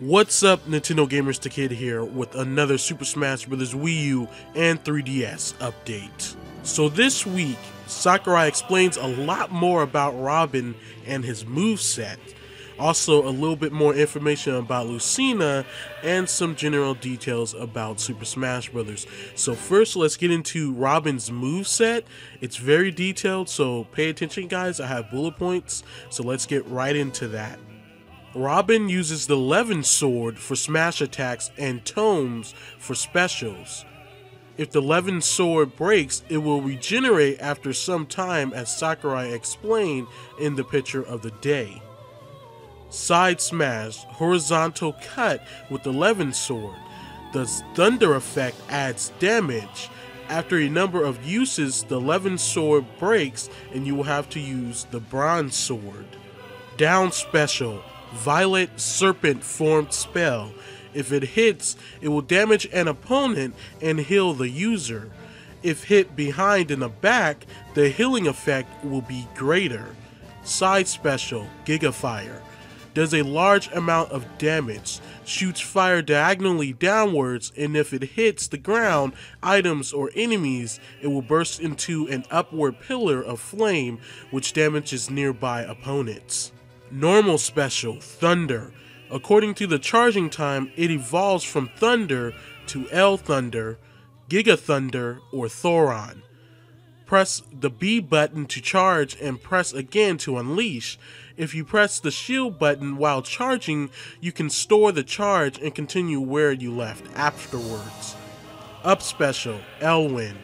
What's up, Nintendo Gamers? The Kid here with another Super Smash Bros. Wii U and 3DS update. So this week, Sakurai explains a lot more about Robin and his moveset. Also, a little bit more information about Lucina and some general details about Super Smash Bros. So first, let's get into Robin's moveset. It's very detailed, so pay attention guys. I have bullet points, so let's get right into that. Robin uses the Levin Sword for smash attacks and Tomes for specials. If the Levin Sword breaks, it will regenerate after some time, as Sakurai explained in the picture of the day. Side Smash, horizontal cut with the Levin Sword. The Thunder effect adds damage. After a number of uses, the Levin Sword breaks and you will have to use the Bronze Sword. Down Special, Violet Serpent formed spell. If it hits, it will damage an opponent and heal the user. If hit behind in the back, the healing effect will be greater. Side Special, Gigafire. Does a large amount of damage, shoots fire diagonally downwards, and if it hits the ground, items, or enemies, it will burst into an upward pillar of flame which damages nearby opponents. Normal Special, Thunder. According to the charging time, it evolves from Thunder to L Thunder, Giga Thunder, or Thoron. Press the B button to charge and press again to unleash. If you press the shield button while charging, you can store the charge and continue where you left afterwards. Up Special, Elwin.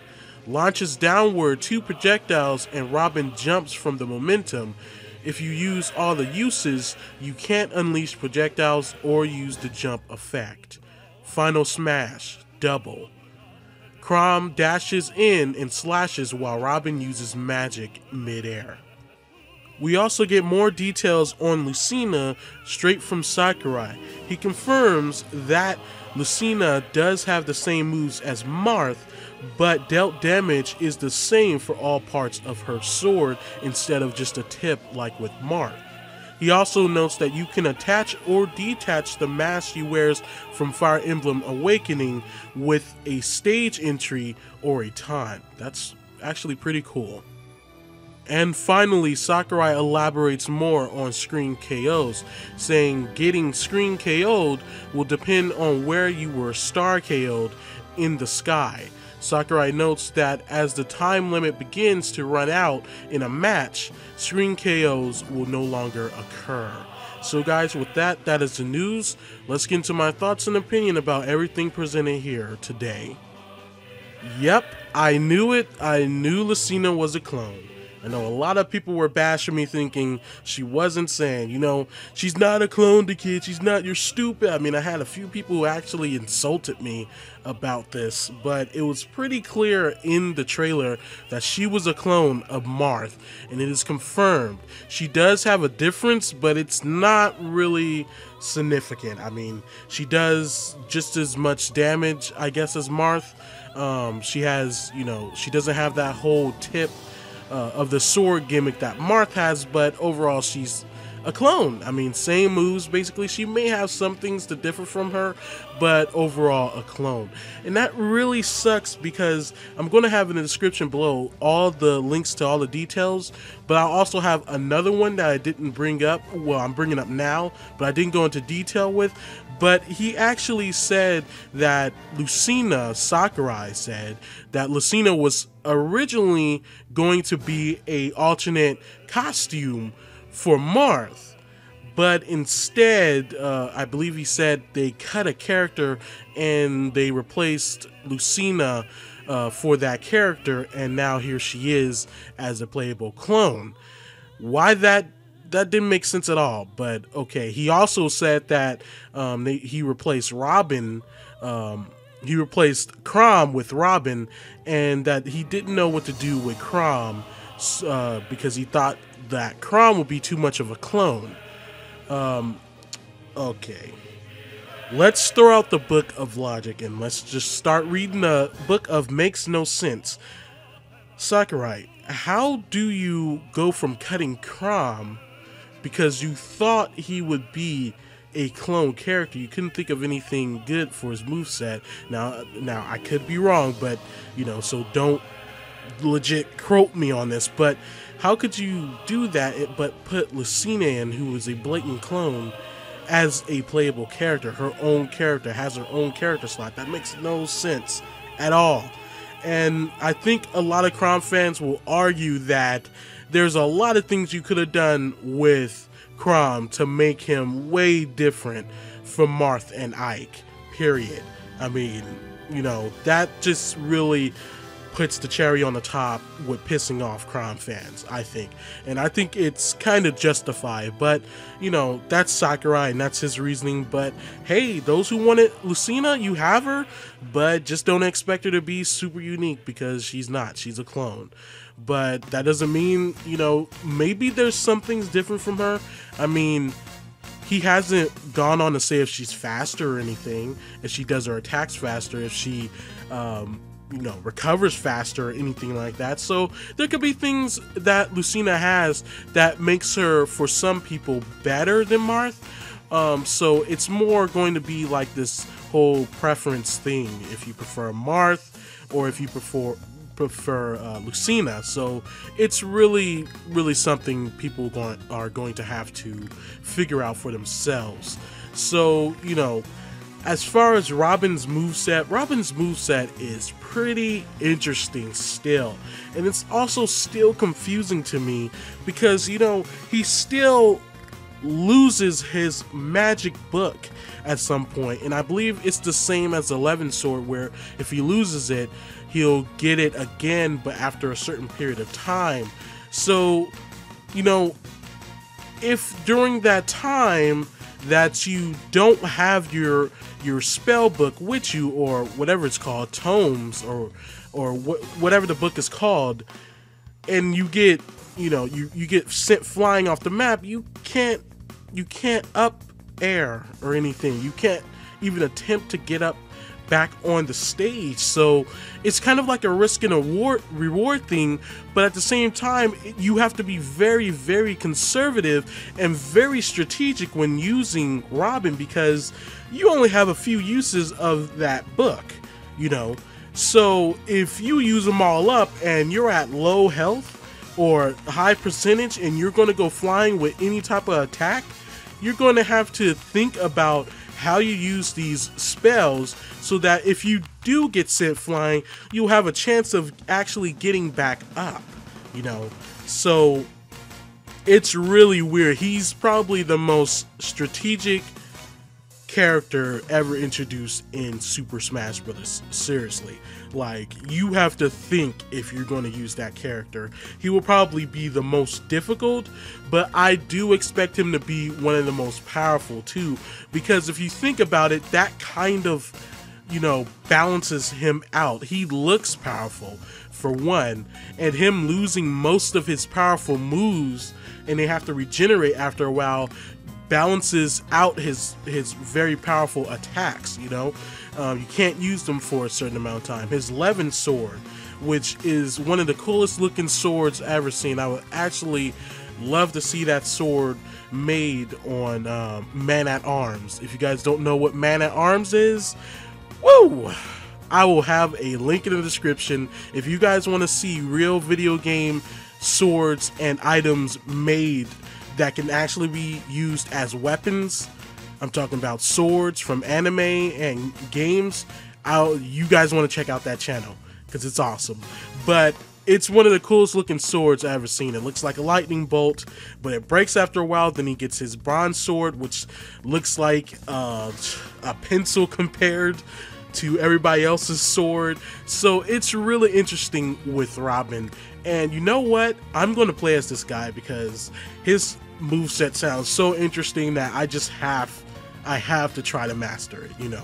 Launches downward 2 projectiles and Robin jumps from the momentum. If you use all the uses, you can't unleash projectiles or use the jump effect. Final Smash, Double. Chrom dashes in and slashes while Robin uses magic midair. We also get more details on Lucina straight from Sakurai. He confirms that Lucina does have the same moves as Marth, but dealt damage is the same for all parts of her sword instead of just a tip like with Marth. He also notes that you can attach or detach the mask she wears from Fire Emblem Awakening with a stage entry or a time. That's actually pretty cool. And finally, Sakurai elaborates more on screen KOs, saying getting screen KO'd will depend on where you were star KO'd in the sky. Sakurai notes that as the time limit begins to run out in a match, screen KOs will no longer occur. So guys, with that is the news. Let's get into my thoughts and opinion about everything presented here today. Yep, I knew it. I knew Lucina was a clone. I know a lot of people were bashing me thinking she wasn't, saying, you know, she's not a clone, the kid, she's not, you're stupid. I mean, I had a few people who actually insulted me about this, but it was pretty clear in the trailer that she was a clone of Marth, and it is confirmed. She does have a difference, but it's not really significant. I mean, she does just as much damage, I guess, as Marth. She has, you know, she doesn't have that whole tip of the sword gimmick that Marth has, but overall she's a clone. I mean, same moves basically. She may have some things to differ from her, but overall a clone. And that really sucks because I'm going to have in the description below all the links to all the details, but I also have another one that I didn't bring up. Well, I'm bringing up now, but I didn't go into detail with. But he actually said that Lucina, Sakurai said that Lucina was originally going to be a alternate costume for Marth, but instead, I believe he said they cut a character and they replaced Lucina for that character, and now here she is as a playable clone. Why that didn't make sense at all, but okay. He also said that he replaced Robin, he replaced Chrom with Robin, and that he didn't know what to do with Chrom because he thought that Chrom would be too much of a clone. Okay. Let's throw out the book of logic and let's just start reading the book of makes no sense. Sakurai, how do you go from cutting Chrom because you thought he would be a clone character. You couldn't think of anything good for his moveset. Now I could be wrong, but you know, so don't legit quote me on this, but how could you do that but put Lucina in, who is a blatant clone, as a playable character? Her own character has her own character slot. That makes no sense at all. And I think a lot of Chrom fans will argue that there's a lot of things you could have done with Chrom to make him way different from Marth and Ike, period. I mean, you know, that just really puts the cherry on the top with pissing off Chrom fans, I think. And I think it's kind of justified, but, you know, that's Sakurai and that's his reasoning. But hey, those who wanted Lucina, you have her, but just don't expect her to be super unique, because she's not. She's a clone. But that doesn't mean, you know, maybe there's some things different from her. I mean, he hasn't gone on to say if she's faster or anything, if she does her attacks faster, if she, you know, recovers faster or anything like that. So there could be things that Lucina has that makes her, for some people, better than Marth. So it's more going to be like this whole preference thing, if you prefer Marth or if you prefer Lucina. So it's really something people are going to have to figure out for themselves. So, you know, as far as Robin's moveset is pretty interesting still. And it's also still confusing to me because, you know, he still loses his magic book at some point. And I believe it's the same as 11 Sword, where if he loses it, he'll get it again, but after a certain period of time. So, you know, if during that time that you don't have your spell book with you, or whatever it's called, tomes, or whatever the book is called, and you get, you know, you get sent flying off the map, you can't up air or anything. You can't even attempt to get up back on the stage. So it's kind of like a risk and a reward thing, but at the same time you have to be very conservative and very strategic when using Robin, because you only have a few uses of that book, you know. So if you use them all up and you're at low health or high percentage and you're going to go flying with any type of attack, you're going to have to think about how you use these spells so that if you do get sent flying, you'll have a chance of actually getting back up, you know. So it's really weird. He's probably the most strategic character ever introduced in Super Smash Bros. Seriously, like, you have to think if you're going to use that character. He will probably be the most difficult, but I do expect him to be one of the most powerful too, because if you think about it, that kind of, you know, balances him out. He looks powerful for one, and him losing most of his powerful moves and they have to regenerate after a while balances out his very powerful attacks, you know. You can't use them for a certain amount of time. His 11 sword, which is one of the coolest looking swords I've ever seen. I would actually love to see that sword made on Man-at-Arms. If you guys don't know what Man-at-Arms is, woo! I will have a link in the description. If you guys want to see real video game swords and items made that can actually be used as weapons, I'm talking about swords from anime and games, you guys want to check out that channel because it's awesome. But it's one of the coolest looking swords I've ever seen. It looks like a lightning bolt, but it breaks after a while. Then he gets his bronze sword, which looks like a pencil compared to everybody else's sword. So it's really interesting with Robin. And you know what? I'm going to play as this guy because his moveset sounds so interesting that I have to try to master it, you know.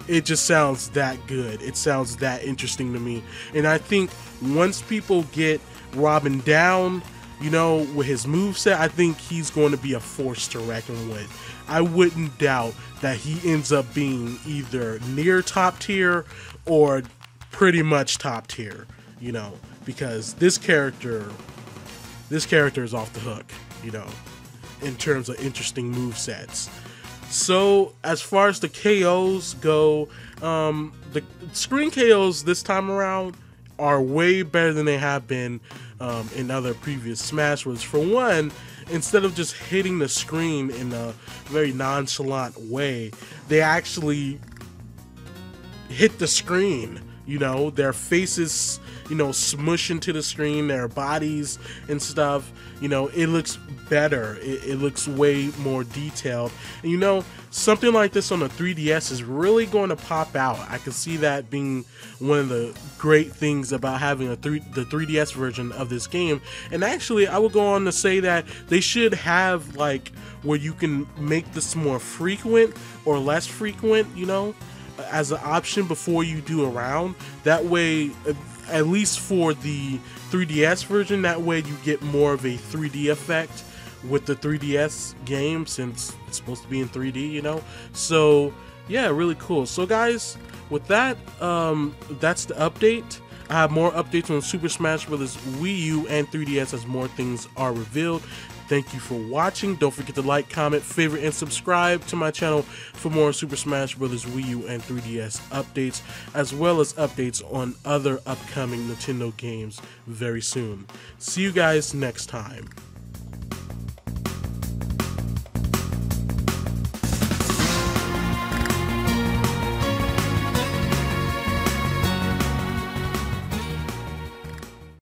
It just sounds that good. It sounds that interesting to me. And I think once people get Robin down, you know, with his moveset, I think he's going to be a force to reckon with. I wouldn't doubt that he ends up being either near top tier or pretty much top tier, you know, because this character is off the hook, you know, in terms of interesting movesets. So as far as the KOs go, the screen KOs this time around are way better than they have been in other previous Smash Bros. For one, instead of just hitting the screen in a very nonchalant way, they actually hit the screen. You know, their faces, you know, smush into the screen, their bodies and stuff. You know, it looks better. It looks way more detailed. And you know, something like this on the 3DS is really going to pop out. I can see that being one of the great things about having the 3DS version of this game. And actually, I would go on to say that they should have like where you can make this more frequent or less frequent, you know, as an option before you do a round. That way, at least for the 3DS version, that way you get more of a 3D effect with the 3DS game, since it's supposed to be in 3D, you know. So yeah, really cool. So guys, with that, that's the update. I have more updates on Super Smash Bros. Wii U and 3DS as more things are revealed. Thank you for watching. Don't forget to like, comment, favorite, and subscribe to my channel for more Super Smash Bros. Wii U and 3DS updates, as well as updates on other upcoming Nintendo games very soon. See you guys next time.